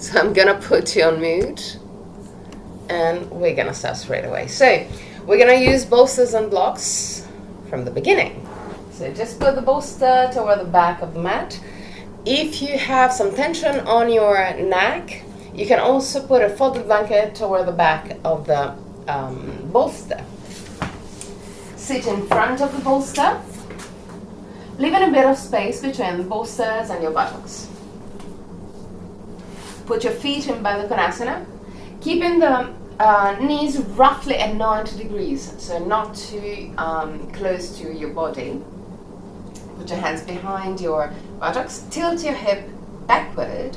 So I'm gonna put you on mute and we're gonna start straight away. So we're gonna use bolsters and blocks from the beginning. So just put the bolster toward the back of the mat. If you have some tension on your neck, you can also put a folded blanket toward the back of the bolster. Sit in front of the bolster, leaving a bit of space between the bolsters and your buttocks. Put your feet in Baddha Konasana, keeping the knees roughly at 90 degrees, so not too close to your body. Put your hands behind your buttocks, tilt your hip backward,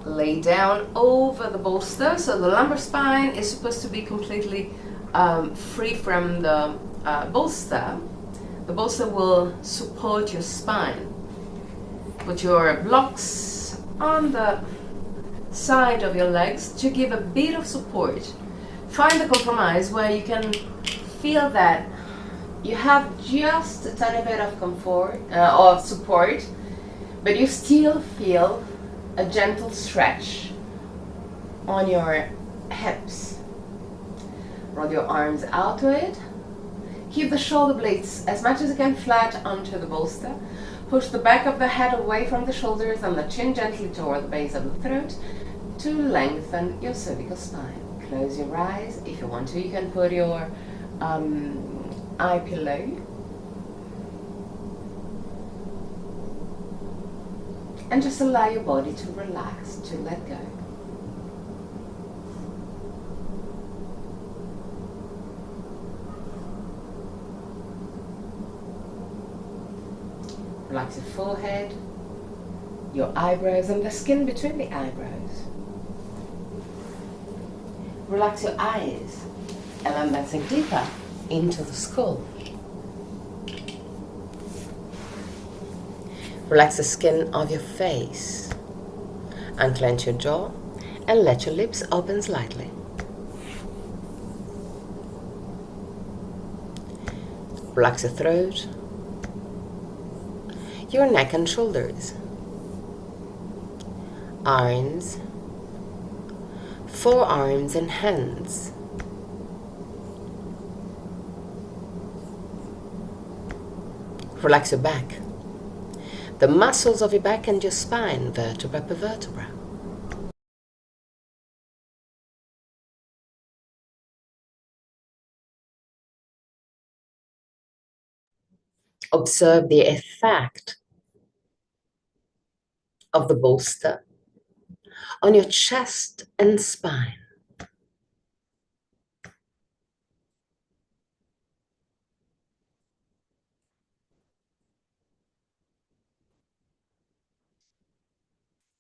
lay down over the bolster, so the lumbar spine is supposed to be completely free from the bolster. The bolster will support your spine. Put your blocks on the side of your legs to give a bit of support. Find a compromise where you can feel that you have just a tiny bit of comfort or support, but you still feel a gentle stretch on your hips. Roll your arms outward. Keep the shoulder blades as much as you can flat onto the bolster. Push the back of the head away from the shoulders and the chin gently toward the base of the throat to lengthen your cervical spine. Close your eyes. If you want to, you can put your eye pillow. And just allow your body to relax, to let go. Relax your forehead, your eyebrows, and the skin between the eyebrows. Relax your eyes, and then let's sink deeper into the skull. Relax the skin of your face, unclench your jaw, and let your lips open slightly. Relax your throat, your neck and shoulders, arms, forearms and hands. Relax your back, the muscles of your back and your spine, vertebra per vertebra. Observe the effect of the bolster on your chest and spine.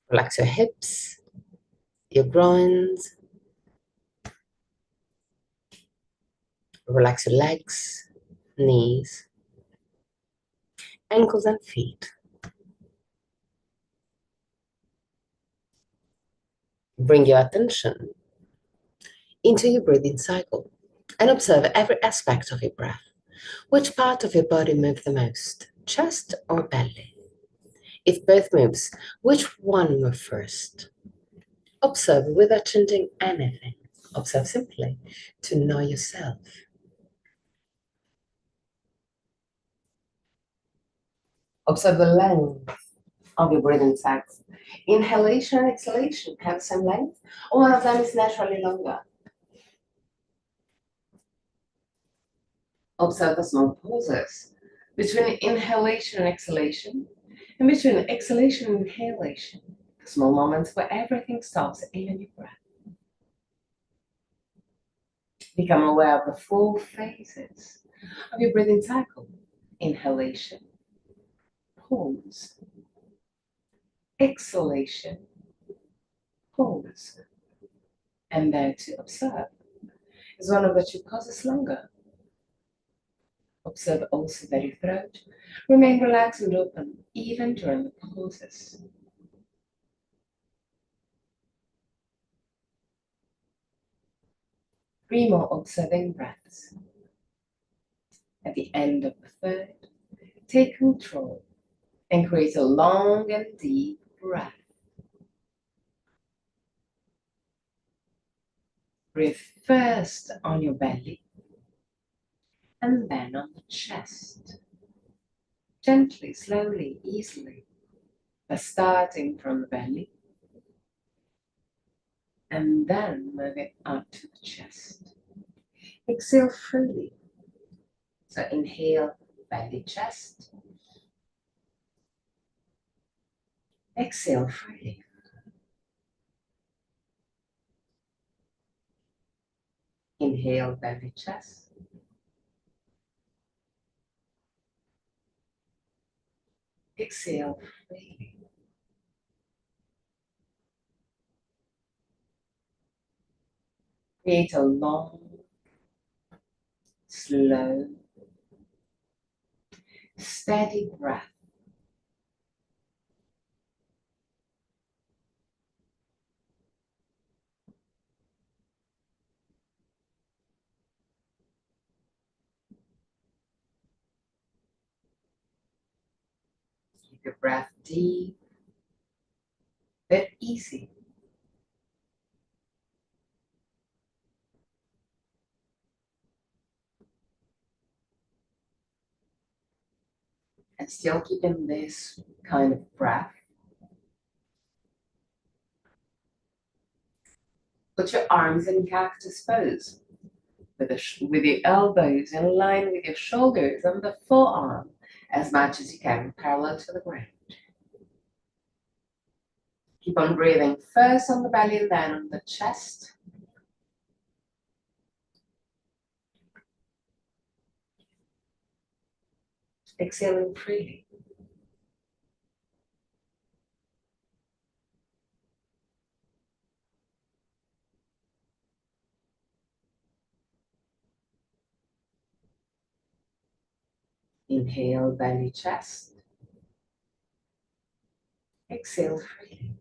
Relax your hips, your groins. Relax your legs, knees, ankles and feet. Bring your attention into your breathing cycle and observe every aspect of your breath. Which part of your body moves the most, chest or belly? If both moves, which one moves first? Observe without changing anything. Observe simply to know yourself. Observe the length of your breathing cycles. Inhalation and exhalation have the same length, or one of them is naturally longer. Observe the small pauses between inhalation and exhalation, and between exhalation and inhalation, the small moments where everything stops, even your breath. Become aware of the 4 phases of your breathing cycle: inhalation, pause, exhalation, pause. And there to observe. Is one of the 2 pauses longer? Observe also that your throat remain relaxed and open even during the pauses. 3 more observing breaths. At the end of the 3rd, take control and create a long and deep breath. Breathe first on your belly and then on the chest. Gently, slowly, easily. But starting from the belly and then move it up to the chest. Exhale freely. So inhale, belly, chest. Exhale freely. Inhale, belly, chest. Exhale freely. Create a long, slow, steady breath. Keep your breath deep, but easy. And still keeping this kind of breath. Put your arms in cactus pose with the elbows in line with your shoulders and the forearm as much as you can, parallel to the ground. Keep on breathing first on the belly and then on the chest. Exhaling freely. Inhale, belly, chest. Exhale freely.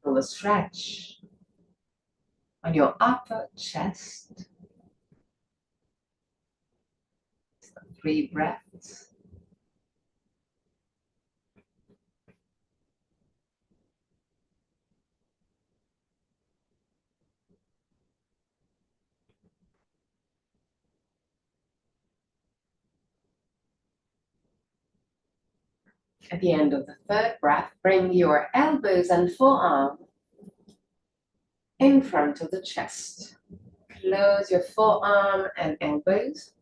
Feel a stretch on your upper chest. 3 breaths. At the end of the 3rd breath, bring your elbows and forearm in front of the chest. Close your forearm and elbows.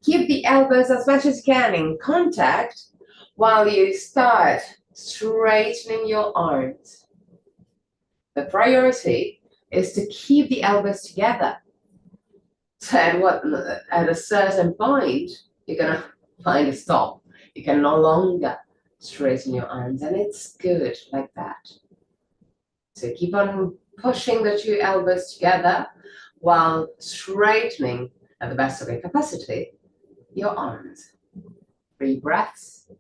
Keep the elbows as much as you can in contact while you start straightening your arms. The priority is to keep the elbows together. So at a certain point, you're gonna find a stop. You can no longer straighten your arms, and it's good like that. So keep on pushing the 2 elbows together while straightening, at the best of your capacity, your arms. 3 breaths.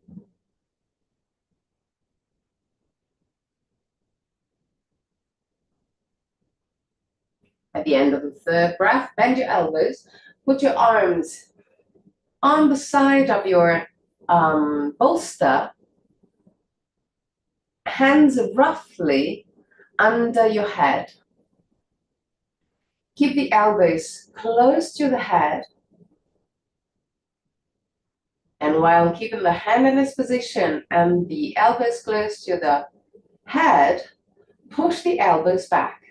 At the end of the 3rd breath, bend your elbows, put your arms on the side of your bolster, hands roughly under your head. Keep the elbows close to the head. And while keeping the hand in this position and the elbows close to the head, push the elbows back.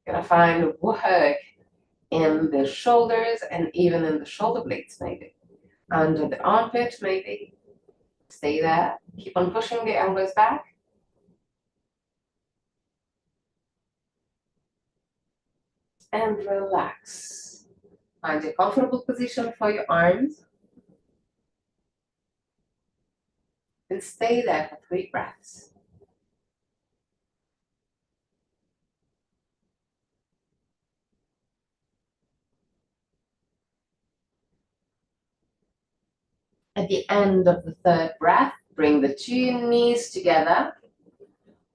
You're gonna find work in the shoulders and even in the shoulder blades maybe. Under the armpit maybe. Stay there. Keep on pushing the elbows back. And relax. Find a comfortable position for your arms. And stay there for 3 breaths. At the end of the 3rd breath, bring the 2 knees together.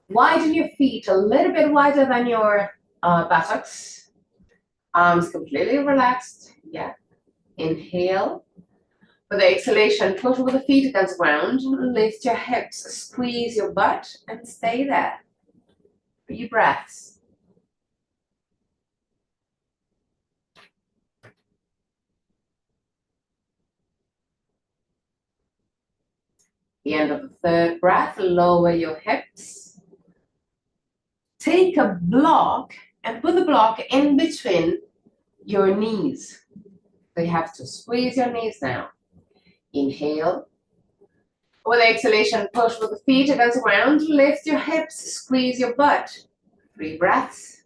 Widen your feet a little bit wider than your buttocks. Arms completely relaxed. Yeah. Inhale. With the exhalation, push with the feet against the ground, lift your hips, squeeze your butt, and stay there. 3 breaths. The end of the 3rd breath, lower your hips. Take a block and put the block in between your knees. So you have to squeeze your knees now. Inhale. With exhalation, push with the feet against the ground, lift your hips, squeeze your butt. 3 breaths.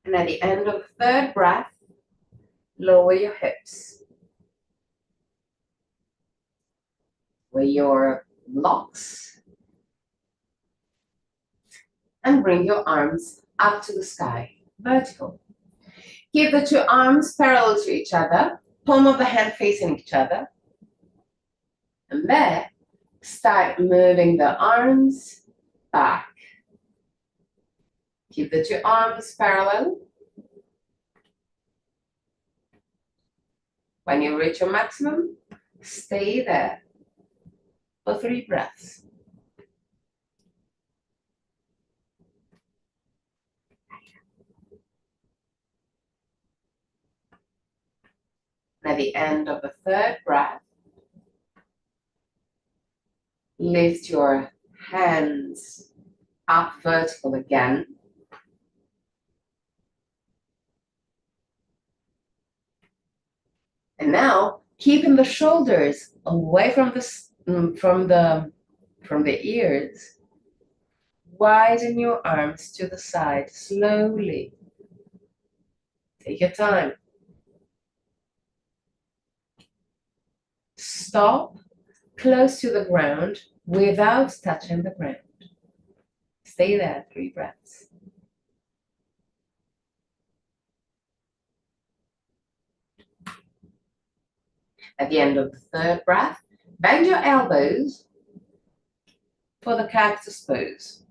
And at the end of the 3rd breath, lower your hips. With your blocks. And bring your arms up to the sky, vertical. Keep the 2 arms parallel to each other, palm of the hand facing each other. And there, start moving the arms back. Keep the 2 arms parallel. When you reach your maximum, stay there for 3 breaths. And at the end of the 3rd breath, lift your hands up vertical again. And now, keeping the shoulders away from the ears, widen your arms to the side slowly. Take your time. Stop close to the ground without touching the ground. Stay there, 3 breaths. At the end of the 3rd breath, bend your elbows for the cactus pose.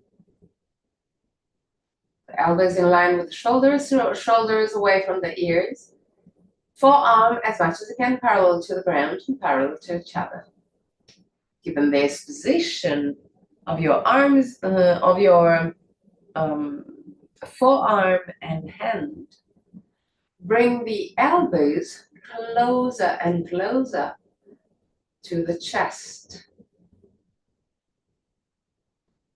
The elbows in line with the shoulders, shoulders away from the ears. Forearm as much as you can parallel to the ground and parallel to each other. Given this position of your arms, of your forearm and hand, bring the elbows closer and closer to the chest.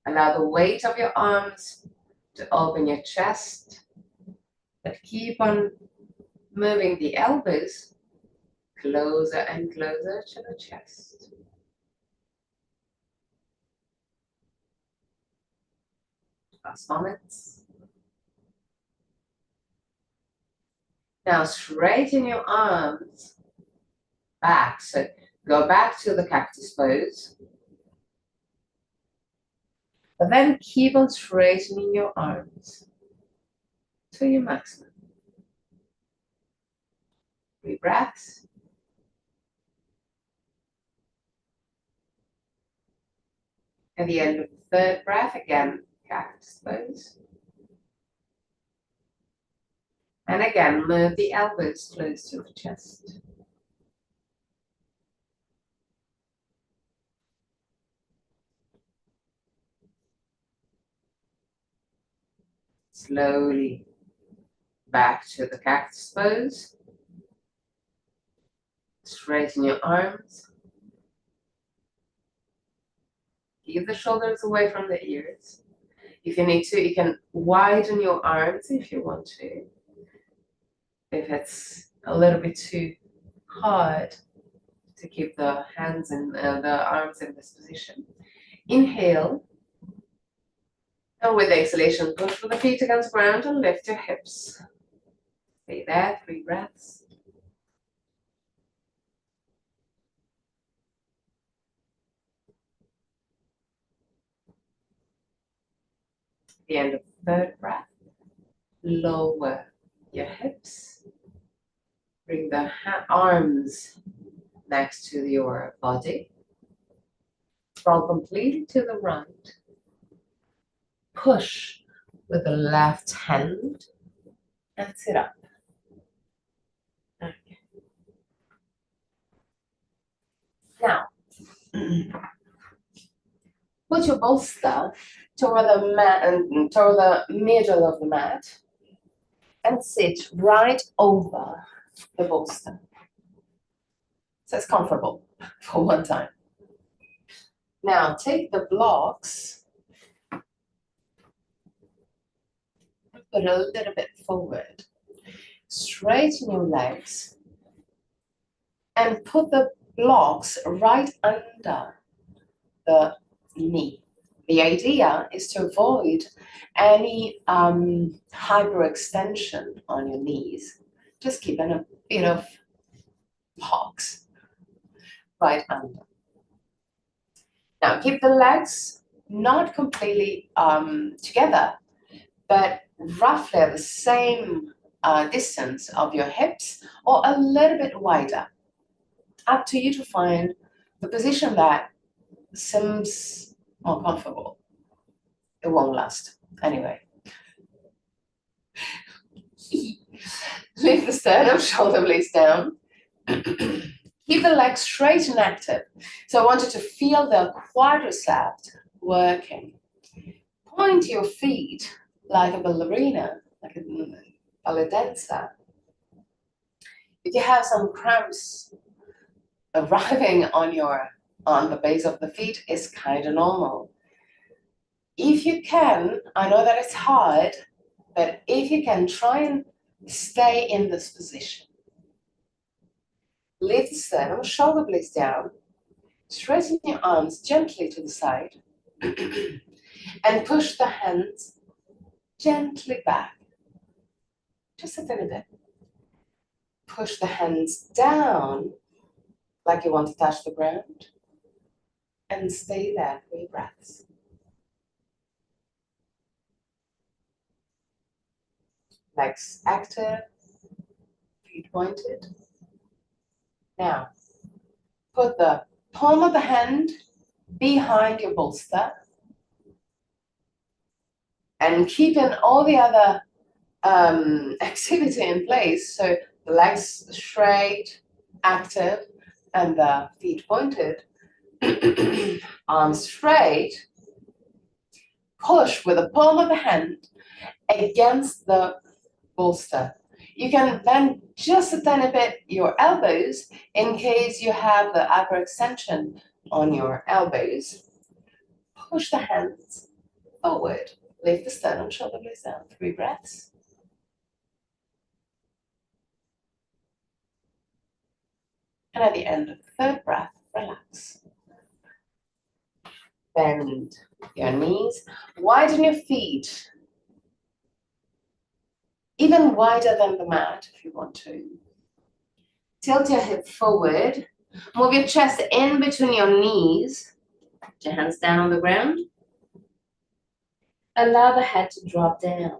Allow the weight of your arms to open your chest, but keep on moving the elbows closer and closer to the chest. Last moments. Now straighten your arms back. So go back to the cactus pose. But then keep on straightening your arms to your maximum. 3 breaths. At the end of the 3rd breath, again, cactus pose. And again, move the elbows close to the chest. Slowly back to the cactus pose. Straighten your arms. Keep the shoulders away from the ears. If you need to, you can widen your arms if you want to. If it's a little bit too hard to keep the hands and the arms in this position. Inhale. And with the exhalation, push with the feet against the ground and lift your hips. Stay there, 3 breaths. At the end of the 3rd breath, lower your hips. Bring the arms next to your body. Roll completely to the right. Push with the left hand and sit up. Okay. Now, put your bolster toward the mat and toward the middle of the mat and sit right over the bolster. So it's comfortable for one time. Now take the blocks, put a little bit forward, straighten your legs, and put the blocks right under the knee. The idea is to avoid any hyperextension on your knees. Just keeping a bit of box right under. Now keep the legs not completely together, but roughly at the same distance of your hips or a little bit wider. Up to you to find the position that seems more comfortable. It won't last anyway. Lift the sternum, shoulder blades down. Keep the legs straight and active. So I want you to feel the quadriceps working. Point your feet like a ballerina, like a ballet dancer. If you have some cramps arriving on the base of the feet, it's kind of normal. If you can, I know that it's hard, but if you can, try and stay in this position. Lift the sternum, shoulder blades down, straighten your arms gently to the side, and push the hands gently back, just a little bit. Push the hands down like you want to touch the ground, and stay there 3 breaths. Legs active, feet pointed. Now, put the palm of the hand behind your bolster and keeping all the other activity in place. So the legs straight, active, and the feet pointed. Arms straight. Push with the palm of the hand against the bolster. You can bend just a tiny bit your elbows in case you have the upper extension on your elbows. Push the hands forward. Lift the sternum, shoulder blades down. 3 breaths. And at the end of the 3rd breath, relax. Bend your knees, widen your feet, even wider than the mat if you want to. Tilt your hip forward, move your chest in between your knees, put your hands down on the ground. Allow the head to drop down.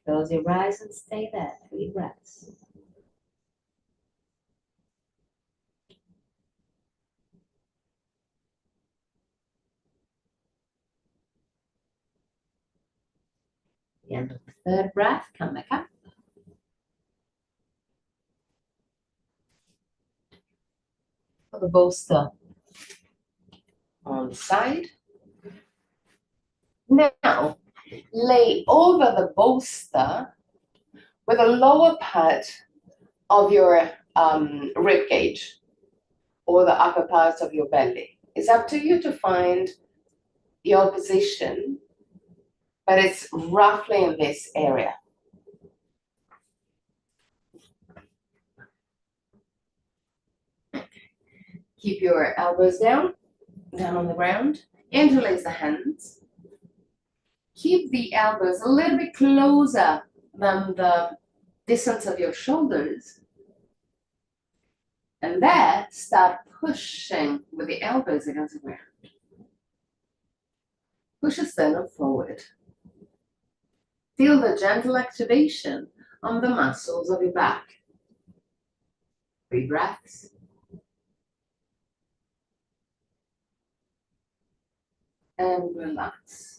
Close your eyes and stay there, 3 breaths. The end of the 3rd breath, come back up. Put the bolster on the side. Now, lay over the bolster with the lower part of your rib cage or the upper part of your belly. It's up to you to find your position, but it's roughly in this area. Keep your elbows down on the ground. Interlace the hands. Keep the elbows a little bit closer than the distance of your shoulders. And there, start pushing with the elbows against the ground. Push the sternum forward. Feel the gentle activation on the muscles of your back. 3 breaths. and relax.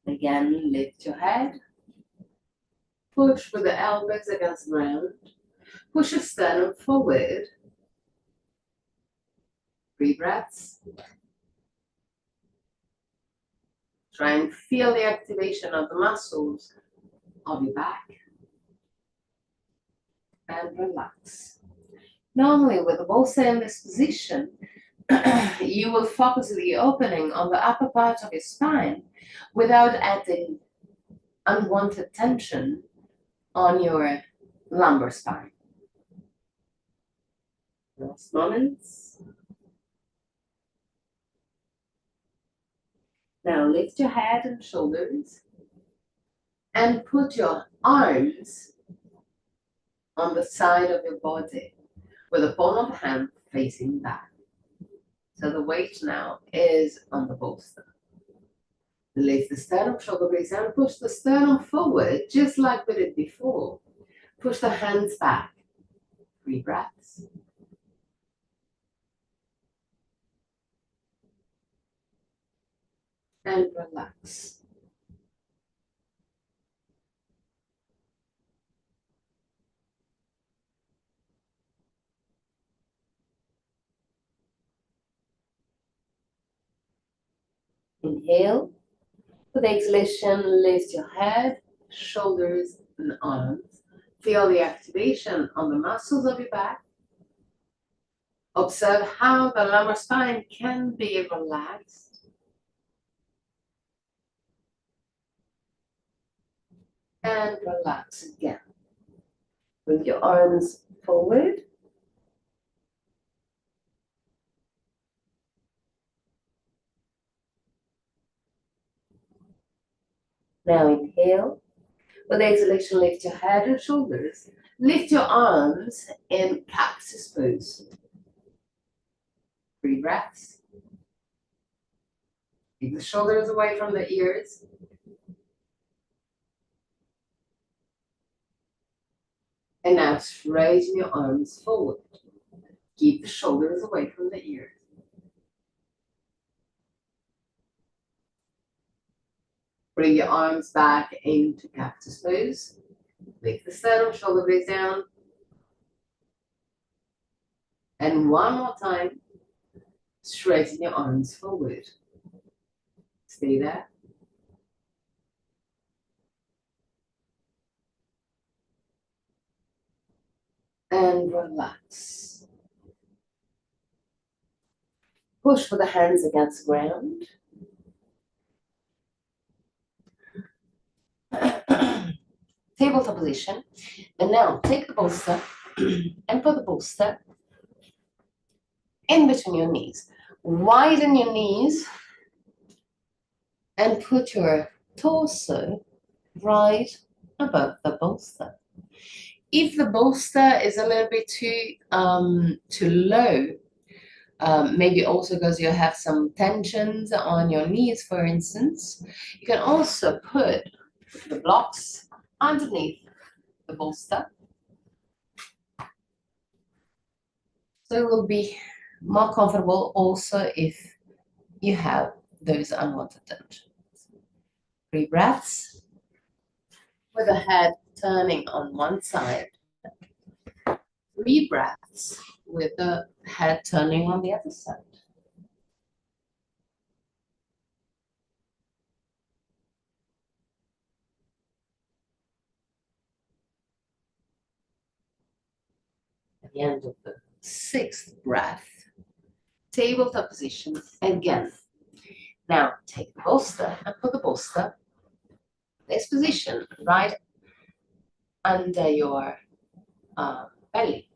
Again, lift your head. Push with the elbows against the ground. Push your sternum forward. 3 breaths. Try and feel the activation of the muscles of your back. And relax. Normally, with the bolster in this position, you will focus the opening on the upper part of your spine without adding unwanted tension on your lumbar spine. Last moments. Now lift your head and shoulders and put your arms on the side of your body with the palm of the hand facing back. So the weight now is on the bolster. Lift the sternum, shoulder blades down, push the sternum forward just like we did before. Push the hands back. 3 breaths. And relax. Inhale. With exhalation, lift your head, shoulders, and arms. Feel the activation on the muscles of your back. Observe how the lumbar spine can be relaxed. And relax again. Bring your arms forward. Now inhale. With exhalation, lift your head and shoulders. Lift your arms in cactus pose. 3 breaths. Keep the shoulders away from the ears. And now straighten your arms forward. Keep the shoulders away from the ears. Bring your arms back into cactus pose. Lift the sternum, shoulder blades down. And one more time, straighten your arms forward. Stay there. And relax. Push with the hands against the ground. Tabletop position. And now take the bolster and put the bolster in between your knees. Widen your knees and put your torso right above the bolster. If the bolster is a little bit too low, maybe also because you have some tensions on your knees, for instance, you can also put the blocks underneath the bolster. So it will be more comfortable also if you have those unwanted tensions. 3 breaths with the head turning on one side. 3 breaths with the head turning on the other side. At the end of the 6th breath, tabletop position again. Now take the bolster and put the bolster in this position right under your belly.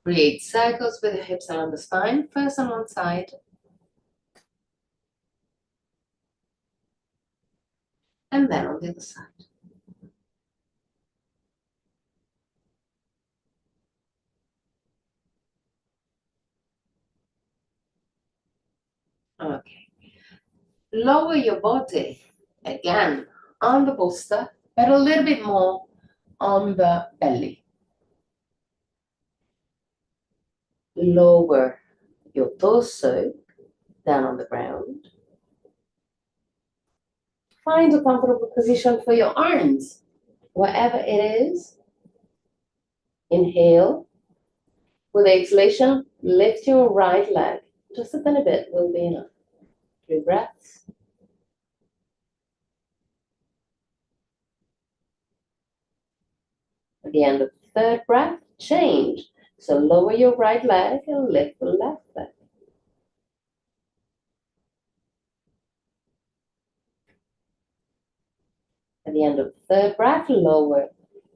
Create circles with the hips along the spine, first on one side, and then on the other side. Okay. Lower your body again on the bolster, but a little bit more on the belly. Lower your torso down on the ground. Find a comfortable position for your arms, wherever it is. Inhale. With exhalation, lift your right leg. Just a tiny bit will be enough. 3 breaths. At the end of the third breath, change. So lower your right leg and lift the left leg. At the end of the third breath, lower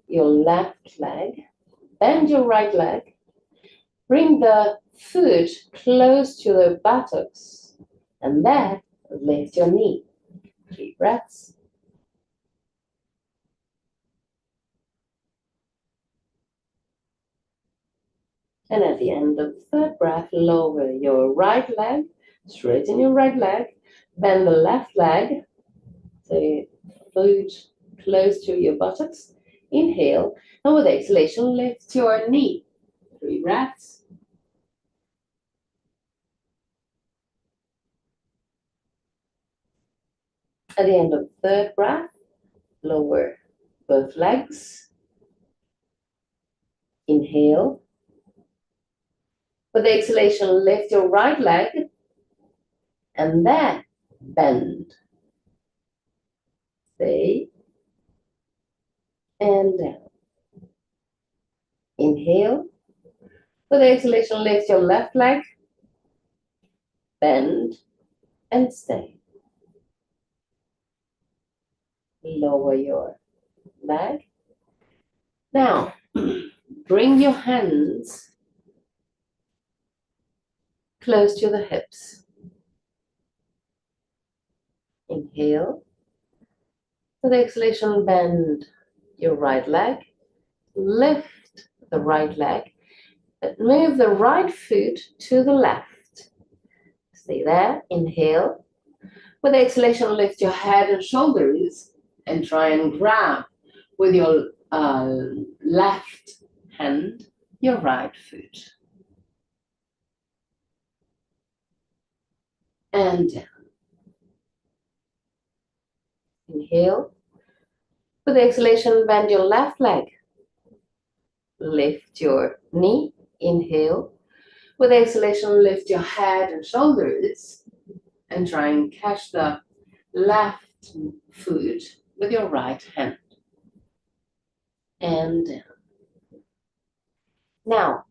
your left leg, bend your right leg, bring the foot close to the buttocks, and then lift your knee. 3 breaths. And at the end of the third breath, lower your right leg, straighten your right leg, bend the left leg, so foot close to your buttocks. Inhale, and with exhalation, lift your knee. 3 breaths. At the end of the third breath, lower both legs. Inhale. With the exhalation, lift your right leg and then bend. Stay and down. Inhale. With the exhalation, lift your left leg, bend and stay. Lower your leg. Now, bring your hands close to the hips. Inhale. With the exhalation, bend your right leg. Lift the right leg. But move the right foot to the left. Stay there. Inhale. With the exhalation, lift your head and shoulders and try and grab with your left hand your right foot. And down. Inhale. With the exhalation, bend your left leg. Lift your knee. Inhale. With the exhalation, lift your head and shoulders and try and catch the left foot with your right hand. And down. Now,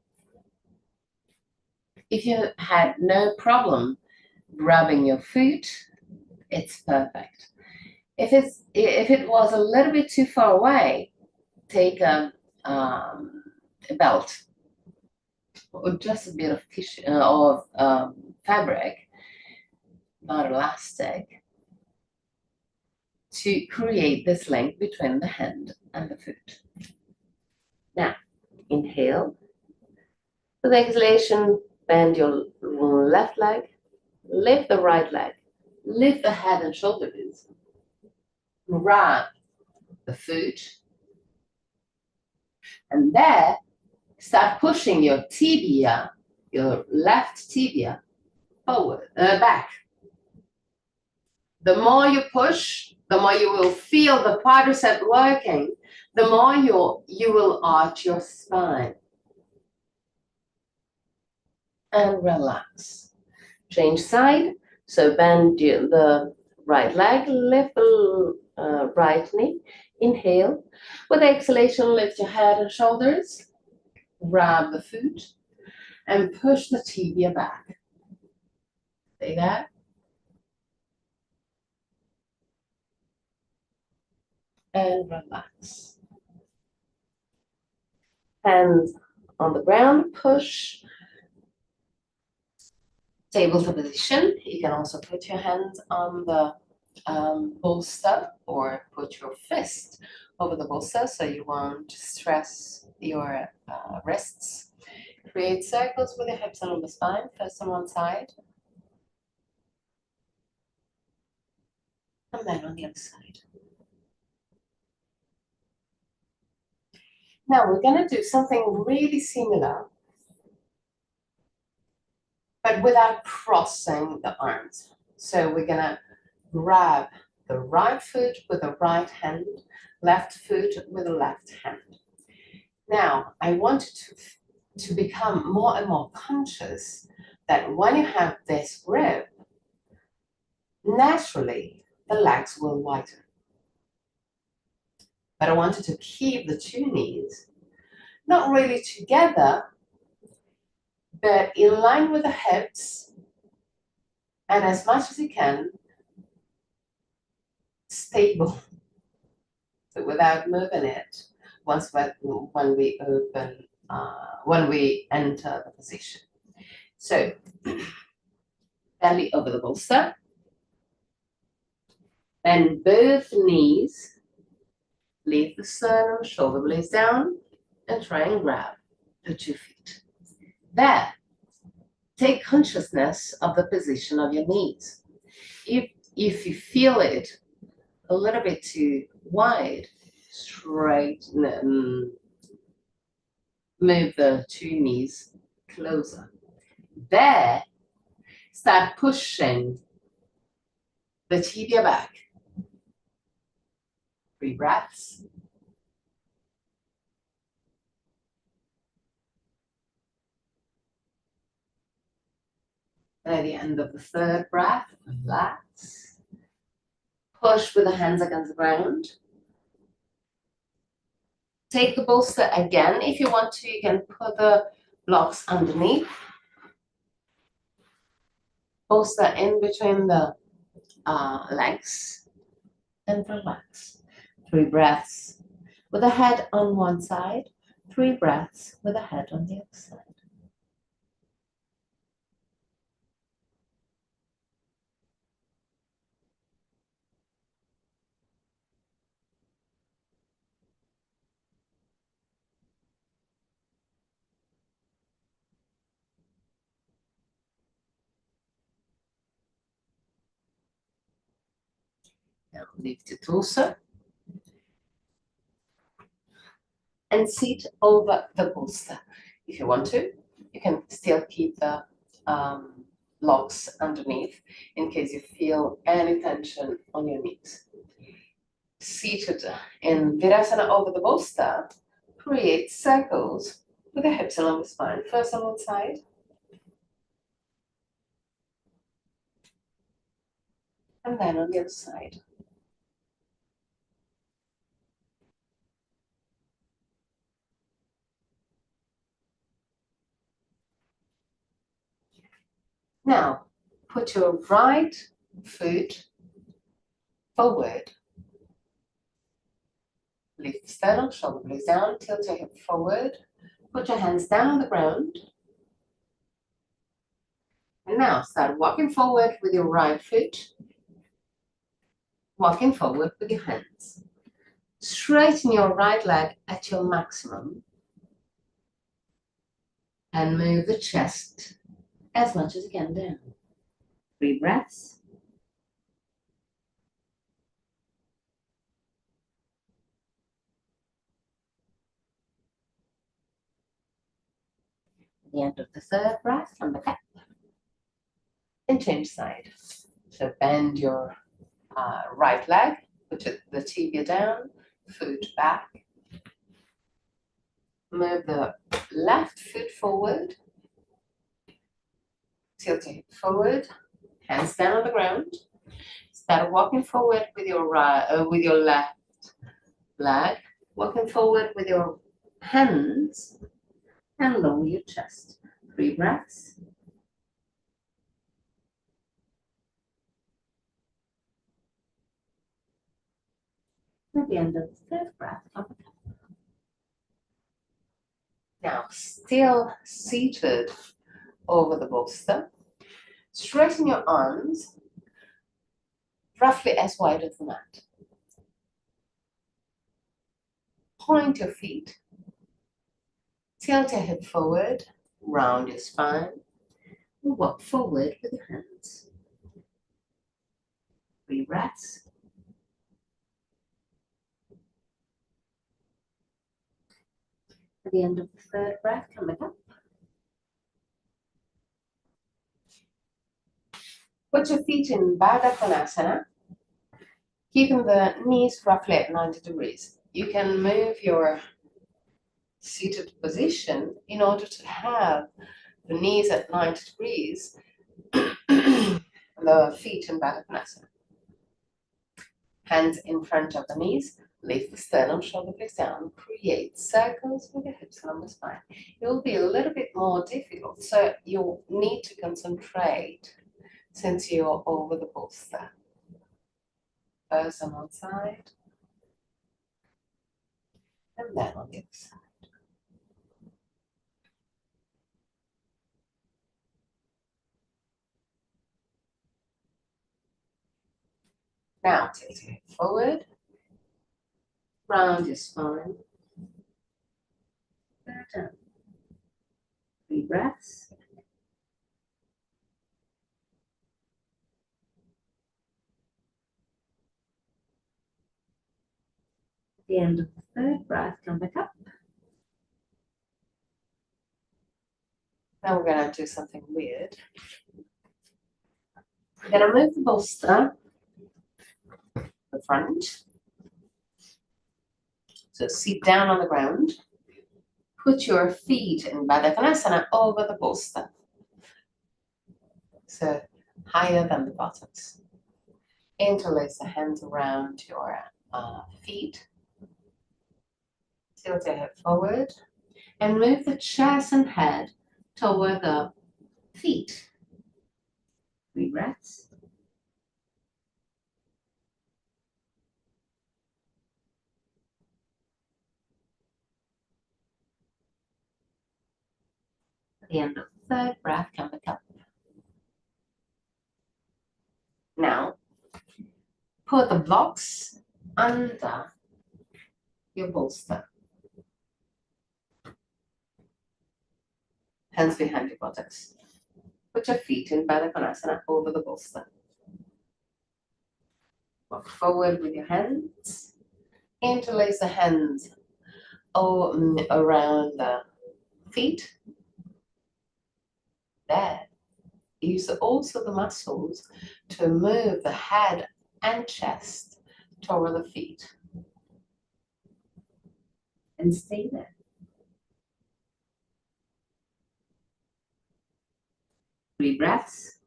if you had no problem grabbing your foot, it's perfect. If it was a little bit too far away, take a belt or just a bit of tissue or fabric, not elastic, to create this link between the hand and the foot. Now, inhale. With exhalation, bend your left leg, lift the right leg, lift the head and shoulders, grab the foot, and there, start pushing your tibia, your left tibia, forward, back. The more you push, the more you will feel the quadricep working, the more you will arch your spine. And relax. Change side. So bend the right leg, lift the right knee. Inhale. With exhalation, lift your head and shoulders. Grab the foot and push the tibia back. Stay there. And relax. Hands on the ground, push. Tabletop position. You can also put your hands on the bolster or put your fist over the bolster so you won't stress your wrists. Create circles with your hips along the spine, first on one side. And then on the other side. Now we're going to do something really similar, but without crossing the arms. So we're going to grab the right foot with the right hand, left foot with the left hand. Now, I want to become more and more conscious that when you have this grip, naturally the legs will widen. But I wanted to keep the two knees, not really together, but in line with the hips, and as much as you can, stable, so without moving it when we open, when we enter the position. So, belly over the bolster, bend both knees, leave the sternum, shoulder blades down, and try and grab the 2 feet. There, take consciousness of the position of your knees. If you feel it a little bit too wide, straighten, move the 2 knees closer. There, start pushing the tibia back. 3 breaths. And at the end of the 3rd breath, relax. Push with the hands against the ground. Take the bolster again. If you want to, you can put the blocks underneath. Bolster in between the legs and relax. 3 breaths with the head on one side, 3 breaths with the head on the other side. Now lift the torso and sit over the bolster. If you want to, you can still keep the blocks underneath in case you feel any tension on your knees. Seated in Virasana over the bolster, create circles with the hips along the spine. First on one side, and then on the other side. Now, put your right foot forward. Lift the sternum, shoulder blades down, tilt your hip forward. Put your hands down on the ground. And now start walking forward with your right foot. Walking forward with your hands. Straighten your right leg at your maximum. And move the chest as much as you can down. 3 breaths. At the end of the 3rd breath, come back up. And change side. So bend your right leg, put the tibia down, foot back. Move the left foot forward. Tilt your hip forward, hands down on the ground. Start walking forward with your left leg. Walking forward with your hands and lower your chest. 3 breaths. At the end of the 3rd breath, come back up. Now, still seated over the bolster, straighten your arms roughly as wide as the mat. Point your feet, tilt your hip forward, round your spine, and walk forward with your hands. 3 breaths. At the end of the third breath, come back up. Put your feet in Baddha Konasana, keeping the knees roughly at 90 degrees. You can move your seated position in order to have the knees at 90 degrees, the feet in Baddha Konasana. Hands in front of the knees, lift the sternum, shoulder blades down, create circles with your hips along the spine. It will be a little bit more difficult, so you'll need to concentrate since you're over the bolster. First on one side, and then on the other side. Now tilt your hip forward, round your spine, back down. 3 breaths. At the end of the third breath, come back up. Now we're going to do something weird. We're going to move the bolster to the front. So sit down on the ground. Put your feet in Baddha Konasana over the bolster. So higher than the buttocks. Interlace the hands around your feet. Tilt your head forward. And move the chest and head toward the feet. 3 breaths. At the end of the third breath, come back up. Now, put the blocks under your bolster. Hands behind your buttocks. Put your feet in Baddha Konasana over the bolster. Walk forward with your hands. Interlace the hands around the feet. There. Use also the muscles to move the head and chest toward the feet. And stay there. 3 breaths.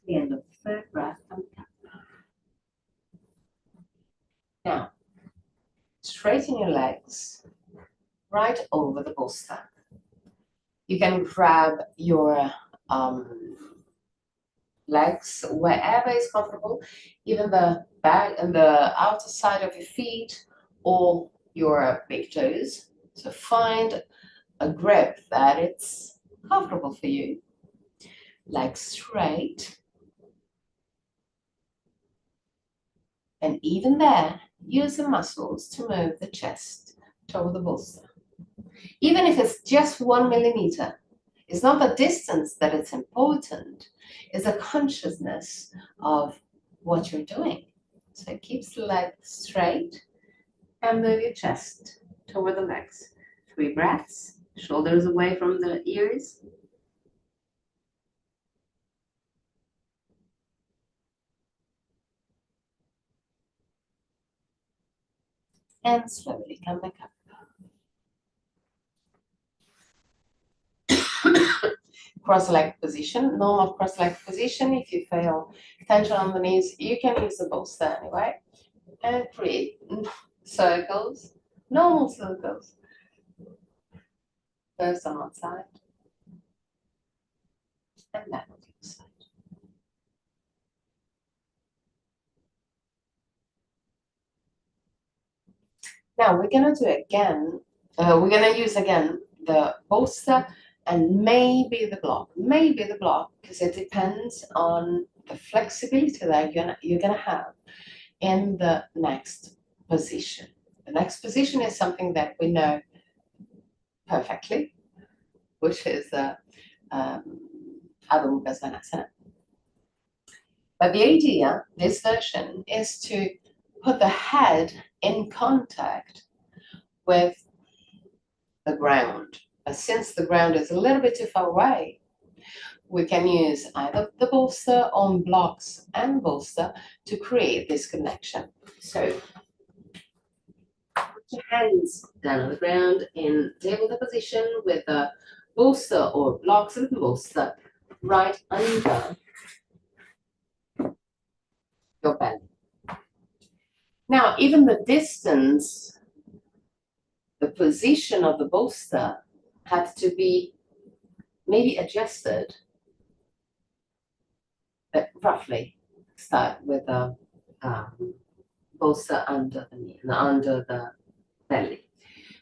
At the end of the third breath, come back. Now, straighten your legs right over the bolster. You can grab your legs wherever is comfortable, even the back and the outer side of your feet or your big toes. So find a grip that it's comfortable for you. Legs straight. And even there, use the muscles to move the chest toward the bolster. Even if it's just 1 millimeter, it's not the distance that it's important, it's a consciousness of what you're doing. So keep the legs straight and move your chest toward the legs. 3 breaths, shoulders away from the ears. And slowly come back up. Cross-leg position, normal cross-leg position. If you feel tension on the knees, you can use the bolster anyway. And create circles, normal circles. First on one side, and then on the other side. Now we're gonna do again, we're gonna use again the bolster and maybe the block, because it depends on the flexibility that you're gonna have in the next position. The next position is something that we know perfectly, which is Adho Mukha Svanasana. But the idea, this version, is to put the head in contact with the ground. But since the ground is a little bit too far away, we can use either the bolster or blocks and bolster to create this connection. So put your hands down on the ground in tabletop position with a bolster or blocks and bolster right under your belly. Now, even the distance, the position of the bolster has to be maybe adjusted, but roughly start with a bolster under the knee, under the belly.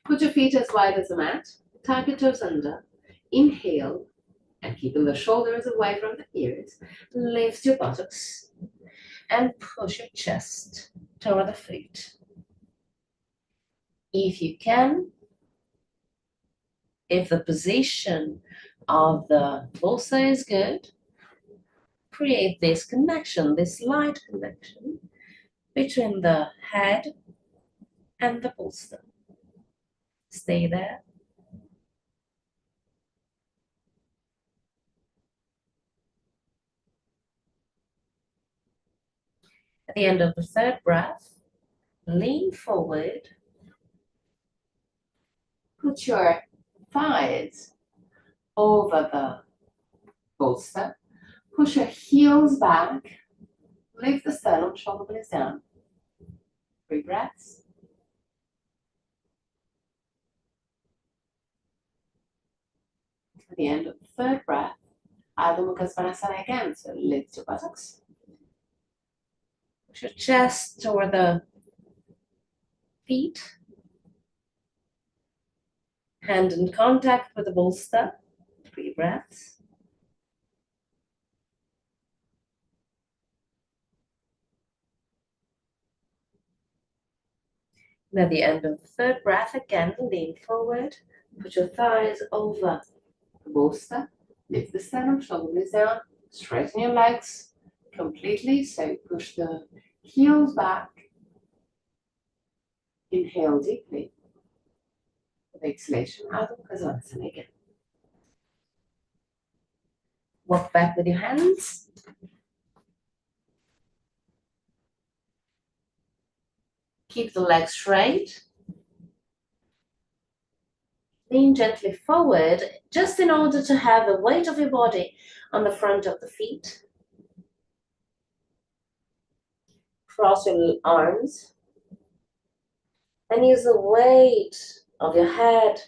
Put your feet as wide as the mat, tuck your toes under, inhale, and keeping the shoulders away from the ears, lift your buttocks and push your chest toward the feet. If you can, if the position of the bolster is good, create this connection, this light connection between the head and the bolster. Stay there. At the end of the third breath, lean forward. Put your thighs over the bolster. Push your heels back. Lift the sternum, shoulder blades down. 3 breaths. At the end of the third breath, Adho Mukha Svanasana again. So lift your buttocks. Push your chest toward the feet. Hand in contact with the bolster. 3 breaths. And at the end of the third breath, again, lean forward. Put your thighs over the bolster. Lift the sternum, shoulder blades down. Straighten your legs completely. So push the heels back. Inhale deeply. With exhalation, Adho Mukha Svanasana again. Walk back with your hands. Keep the legs straight. Lean gently forward, just in order to have the weight of your body on the front of the feet. Cross your arms and use the weight of your head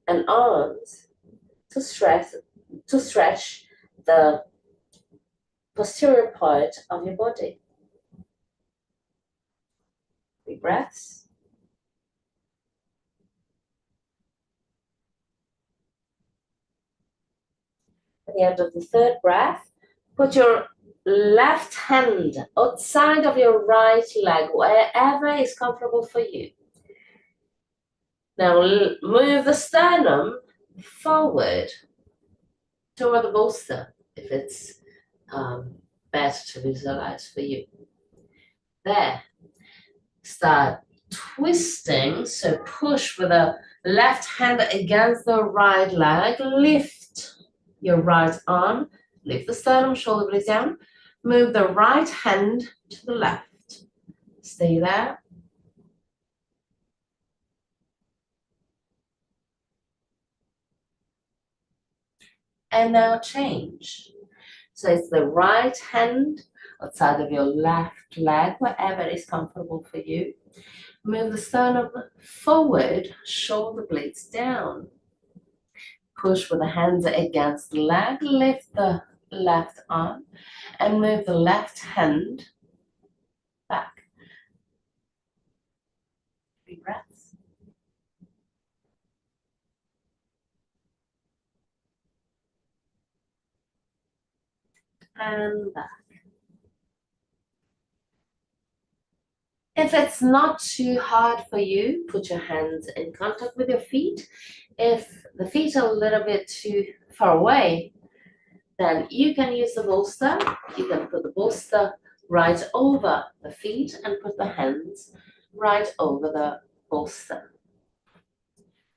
and arms to stretch the posterior part of your body. 3 breaths. At the end of the third breath, put your left hand outside of your right leg, wherever is comfortable for you. Now move the sternum forward toward the bolster, if it's better to visualize for you. There. Start twisting, so push with the left hand against the right leg, lift your right arm, lift the sternum, shoulder blades down, move the right hand to the left. Stay there. And now change. So it's the right hand outside of your left leg, wherever is comfortable for you. Move the sternum forward, shoulder blades down. Push with the hands against the leg, lift the left arm, and move the left hand back. 3 breaths. And back. If it's not too hard for you, put your hands in contact with your feet. If the feet are a little bit too far away, Then you can use the bolster. You can put the bolster right over the feet and put the hands right over the bolster.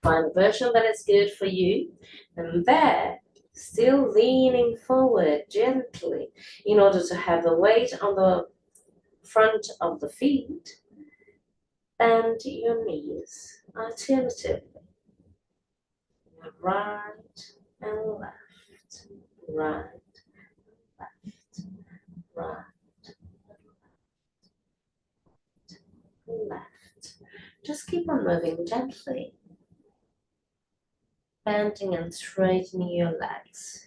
Find a version that is good for you. And there, still leaning forward gently in order to have the weight on the front of the feet and your knees. Alternatively, right and left, right, left, right, left. Just keep on moving gently, bending and straightening your legs.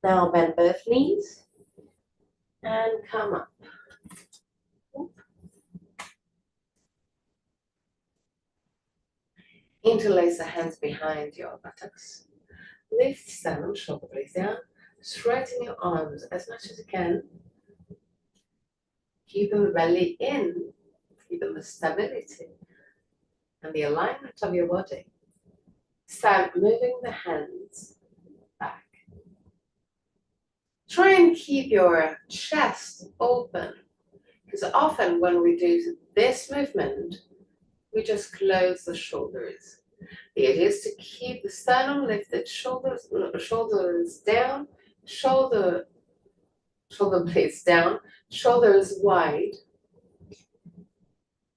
Now bend both knees and come up. Interlace the hands behind your buttocks. Lift sternum, shoulder blades down. Straighten your arms as much as you can. Keeping the belly in, keeping the stability and the alignment of your body. Start moving the hands back. Try and keep your chest open, because often when we do this movement, we just close the shoulders. The idea is to keep the sternum lifted, shoulders down, shoulder blades down, shoulders wide,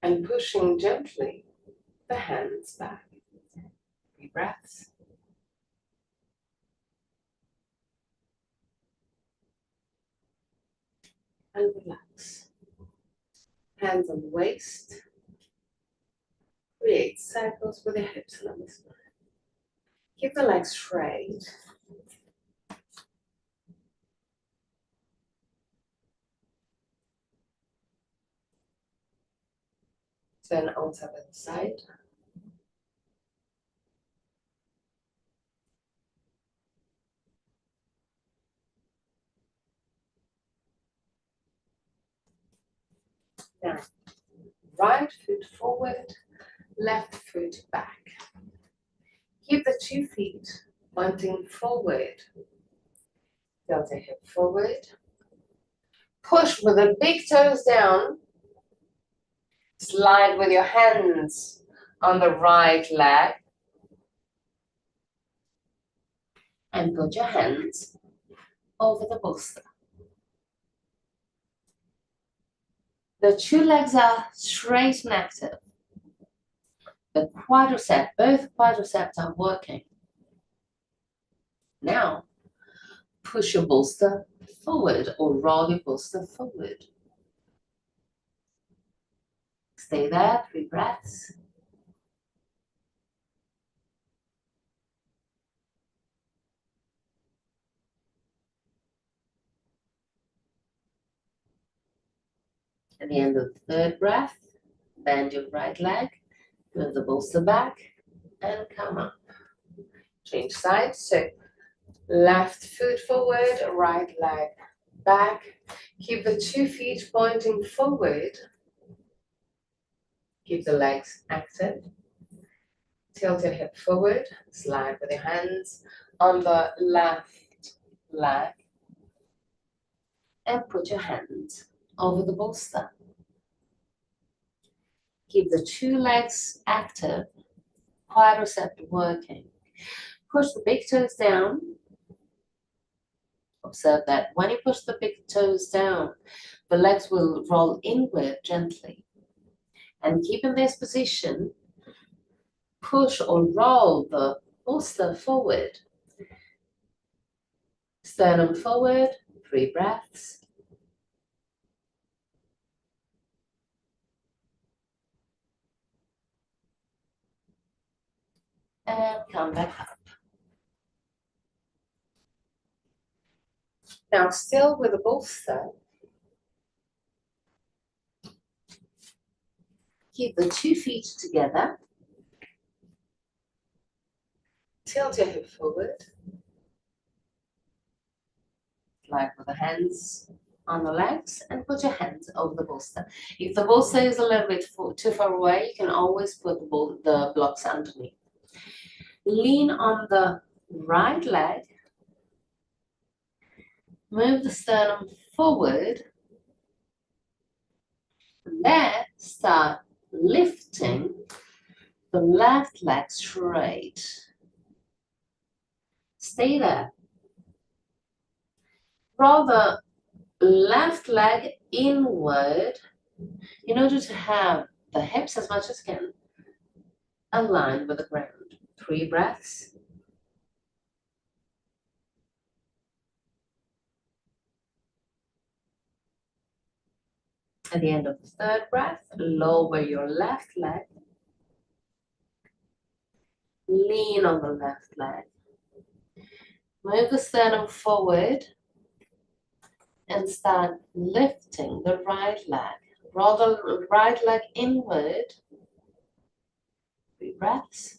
and pushing gently the hands back. Deep breaths. And relax. Hands on the waist. Create circles with the hips along the spine. Keep the legs straight. Turn onto the side. Now, right foot forward, left foot back. Keep the 2 feet pointing forward. Tilt the hip forward. Push with the big toes down. Slide with your hands on the right leg. And put your hands over the bolster. The 2 legs are straight and active. The quadricep, both quadriceps are working. Now, push your bolster forward or roll your bolster forward. Stay there, 3 breaths. At the end of the 3rd breath, bend your right leg, move the bolster back, and come up. Change sides, so left foot forward, right leg back. Keep the 2 feet pointing forward. Keep the legs active. Tilt your hip forward, slide with your hands on the left leg, and put your hands over the bolster. Keep the 2 legs active, quadricep working. Push the big toes down. Observe that when you push the big toes down, the legs will roll inward gently. And keep in this position, push or roll the bolster forward. Sternum forward, 3 breaths. And come back up. Now, still with the bolster, keep the 2 feet together. Tilt your hip forward. Slide with the hands on the legs and put your hands over the bolster. If the bolster is a little bit too far away, you can always put the blocks underneath. Lean on the right leg, move the sternum forward, and then start lifting the left leg straight. Stay there. Roll the left leg inward in order to have the hips as much as can aligned with the ground. 3 breaths. At the end of the 3rd breath, lower your left leg. Lean on the left leg. Move the sternum forward and start lifting the right leg. Roll the right leg inward. 3 breaths.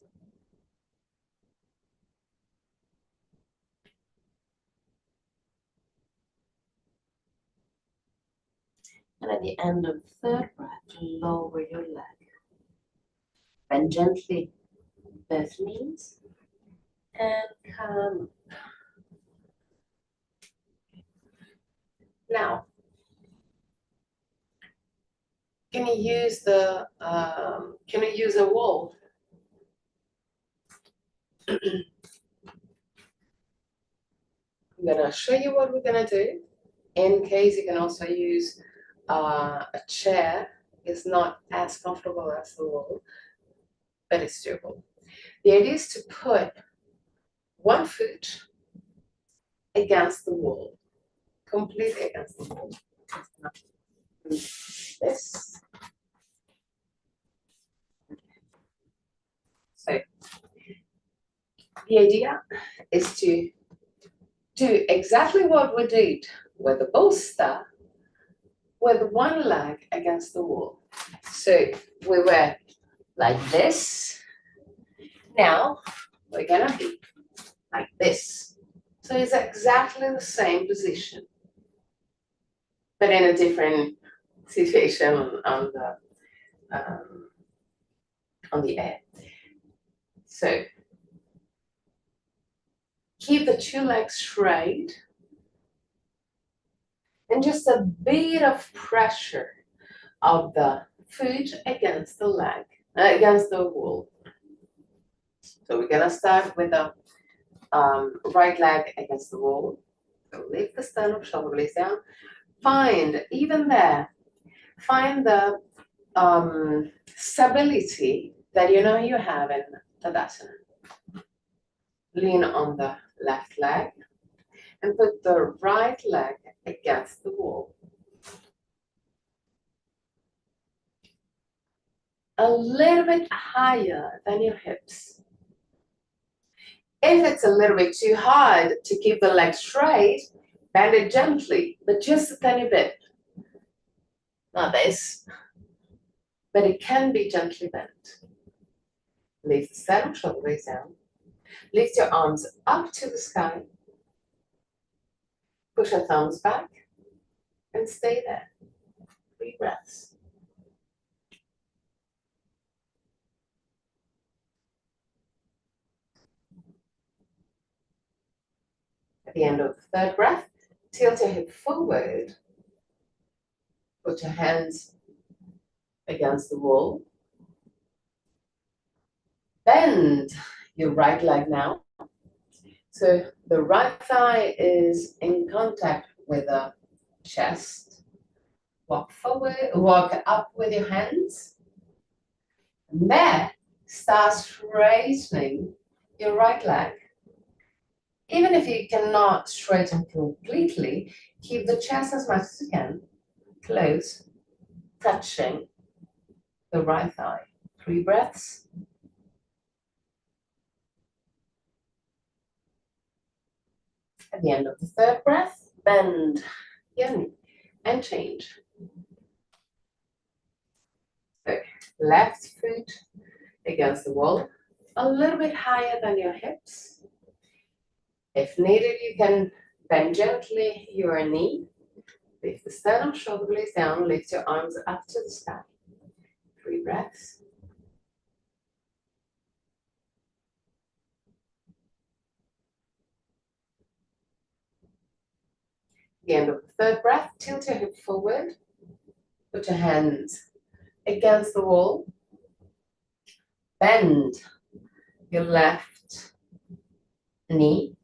And at the end of the 3rd breath, lower your leg. Bend gently both knees and come. Now, can you use a wall? I'm gonna show you what we're gonna do. In case you can also use a chair. It's not as comfortable as the wall, but it's doable. The idea is to put one foot against the wall, completely against the wall. This. So the idea is to do exactly what we did with the bolster, with one leg against the wall. So we were like this. Now we're gonna be like this. So it's exactly the same position, but in a different situation on the air. So keep the 2 legs straight and just a bit of pressure of the foot against the leg, against the wall. So we're gonna start with the right leg against the wall. So lift the sternum, shoulder blades down. Find, even there, find the stability that you know you have in Tadasana. Lean on the left leg and put the right leg against the wall. A little bit higher than your hips. If it's a little bit too hard to keep the leg straight, bend it gently, but just a tiny bit. Not this, but it can be gently bent. Lift the sternum, shoulder blades down. Lift your arms up to the sky. Push your thumbs back and stay there. 3 breaths. At the end of the 3rd breath, tilt your hip forward. Put your hands against the wall. Bend your right leg now. So the right thigh is in contact with the chest. Walk forward, walk up with your hands. And then start straightening your right leg. Even if you cannot straighten completely, keep the chest as much as you can, close, touching the right thigh. 3 breaths. At the end of the 3rd breath, bend your knee and change. So left foot against the wall, a little bit higher than your hips. If needed, you can bend gently your knee Lift the sternum, shoulder blades down, lift your arms up to the sky. 3 breaths. The end of the 3rd breath, tilt your hip forward. Put your hands against the wall. Bend your left knee.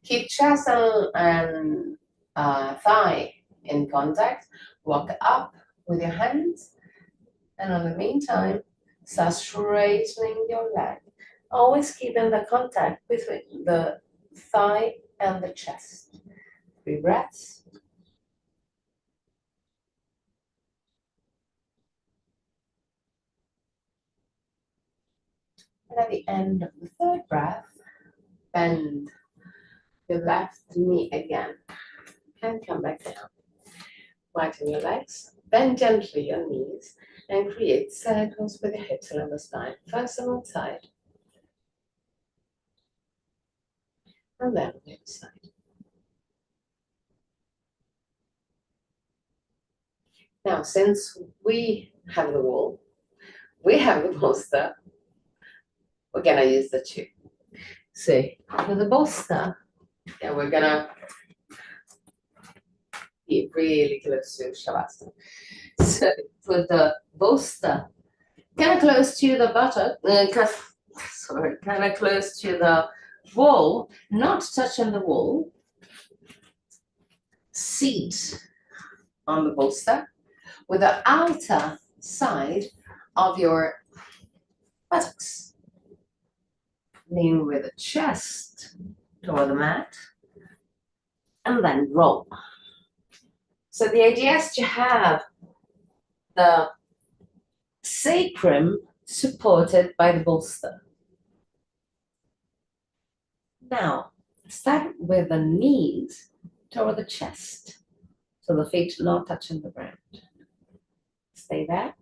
Keep chest and thigh in contact. Walk up with your hands. And in the meantime, start straightening your leg. Always keeping the contact between the thigh and the chest. 3 breaths. And at the end of the 3rd breath, bend your left knee again. And come back down. Widen your legs. Bend gently your knees and create circles with your hips along the spine. First on one side. And then on the other side. Now, since we have the wall, we have the bolster, we're gonna use the two. So for the bolster, we're gonna be really close to Shavasana. So for the bolster, kind of close to the buttock, kind of close to the wall, not touching the wall. Seat on the bolster with the outer side of your buttocks. Lean with the chest toward the mat and then roll. So the idea is to have the sacrum supported by the bolster. Now, start with the knees toward the chest, so the feet not touching the ground. Stay there.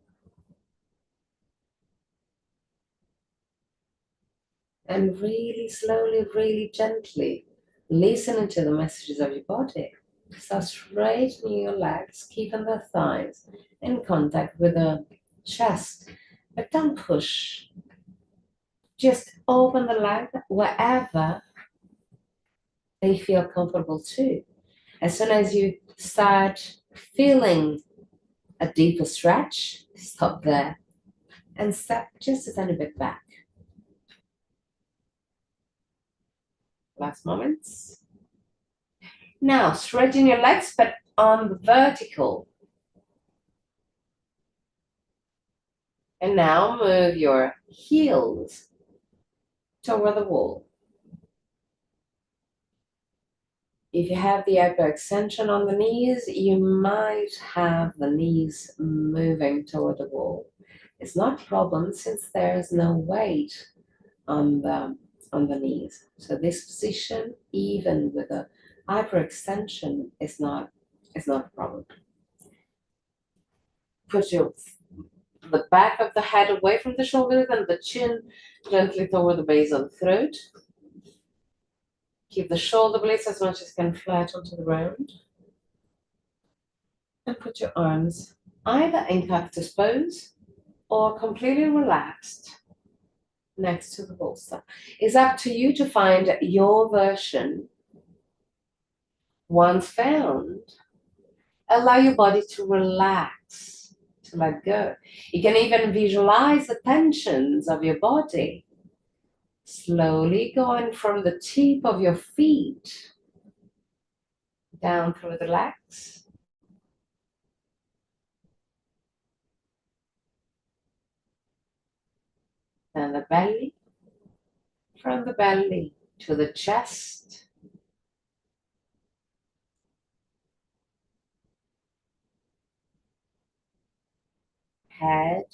And really slowly, really gently, listen to the messages of your body. Start straightening your legs, keeping the thighs in contact with the chest, but don't push. Just open the leg wherever they feel comfortable too. As soon as you start feeling a deeper stretch, stop there and step just a tiny bit back. Last moments. Now, straighten your legs, but on the vertical. And now move your heels toward the wall. If you have the upper extension on the knees, you might have the knees moving toward the wall. It's not a problem since there's no weight on the knees. So this position, even with a hyperextension, is not a problem. Put the back of the head away from the shoulders and the chin gently toward the base of the throat. Keep the shoulder blades as much as you can flat onto the ground. And put your arms either in cactus pose or completely relaxed next to the bolster. It's up to you to find your version. Once found, allow your body to relax, to let go. You can even visualize the tensions of your body, slowly going from the tip of your feet down through the legs. Then the belly, from the belly to the chest. Head,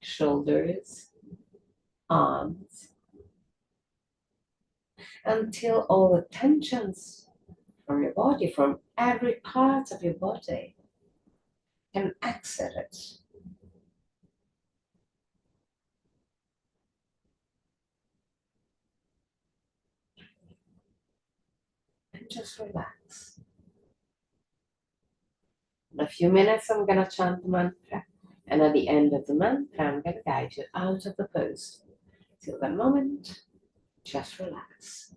shoulders, arms, until all the tensions from your body, from every part of your body, can exit it. And just relax. In a few minutes, I'm going to chant the mantra. And at the end of the mantra, I'm going to guide you out of the pose. Till that moment, just relax.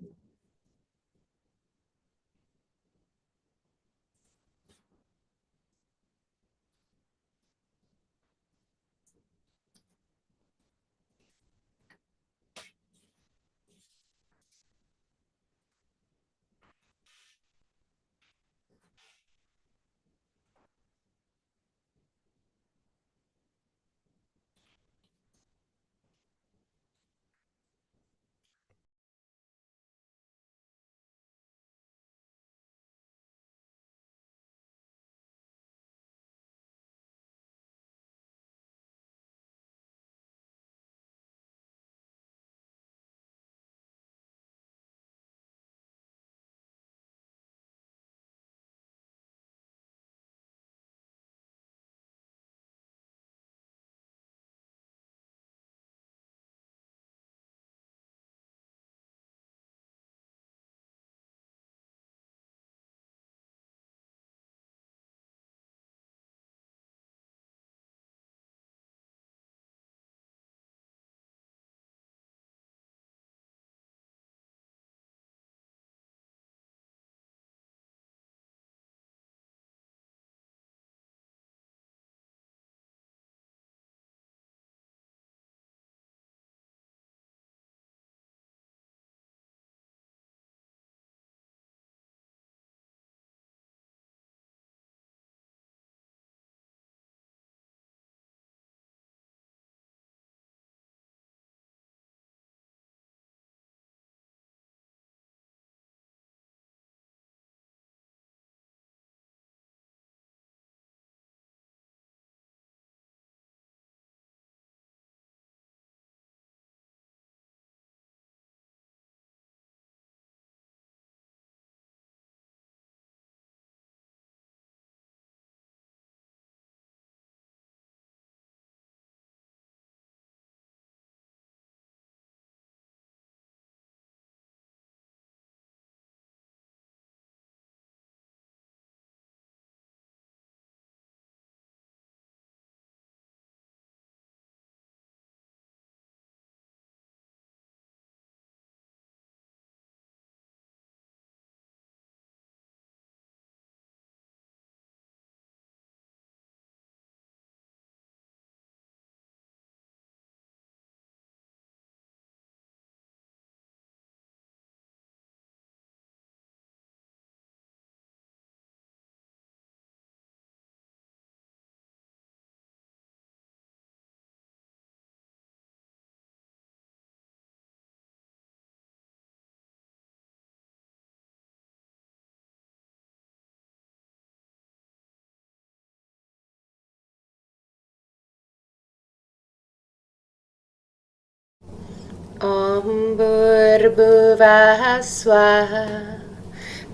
Om Bhurбhuvah Swaha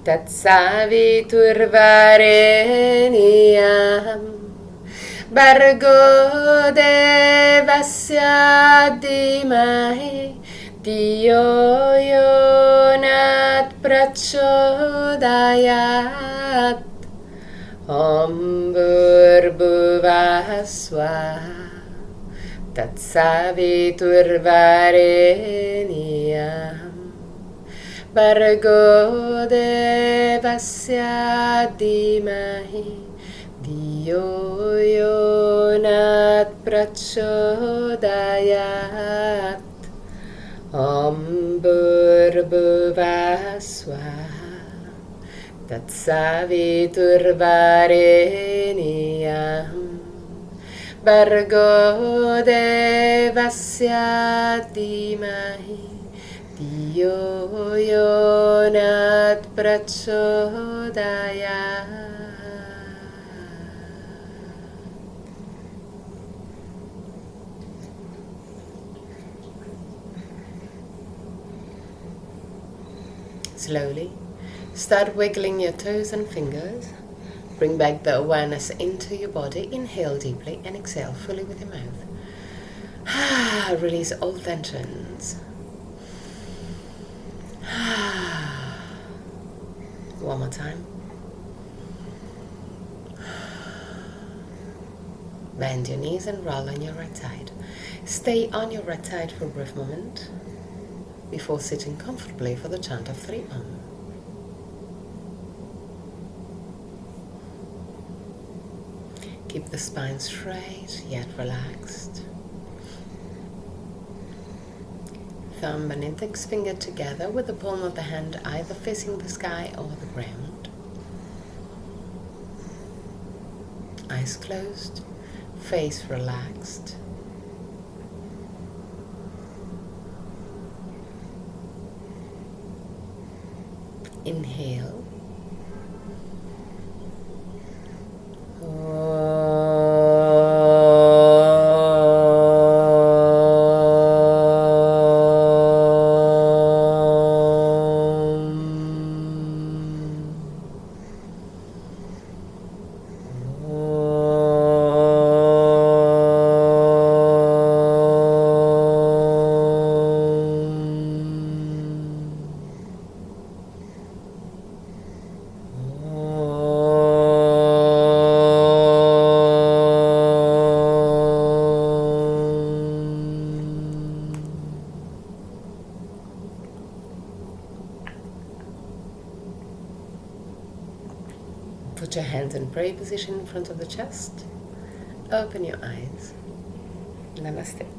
Tatsaviturvarenyam Bargo Devasya Dhimahi Dhiyo Yonat Prachodayat Om Bhurбhuvah Swaha Tatsaviturvarenyam Bargo Devasya Dhimahi Dhiyo Yonat Prachodayat Om Bhurбhuvah Swaha Tatsaviturvarenyam Bargo Devasya Dhimahi Dhiyo Yonat Prachodayat. Slowly, start wiggling your toes and fingers. Bring back the awareness into your body. Inhale deeply and exhale fully with your mouth. Release all tensions. One more time. Bend your knees and roll on your right side. Stay on your right side for a brief moment before sitting comfortably for the chant of 3 Om. Keep the spine straight yet relaxed. Thumb and index finger together with the palm of the hand either facing the sky or the ground. Eyes closed, face relaxed. Inhale. Put your hands in prayer position in front of the chest. Open your eyes. Namaste.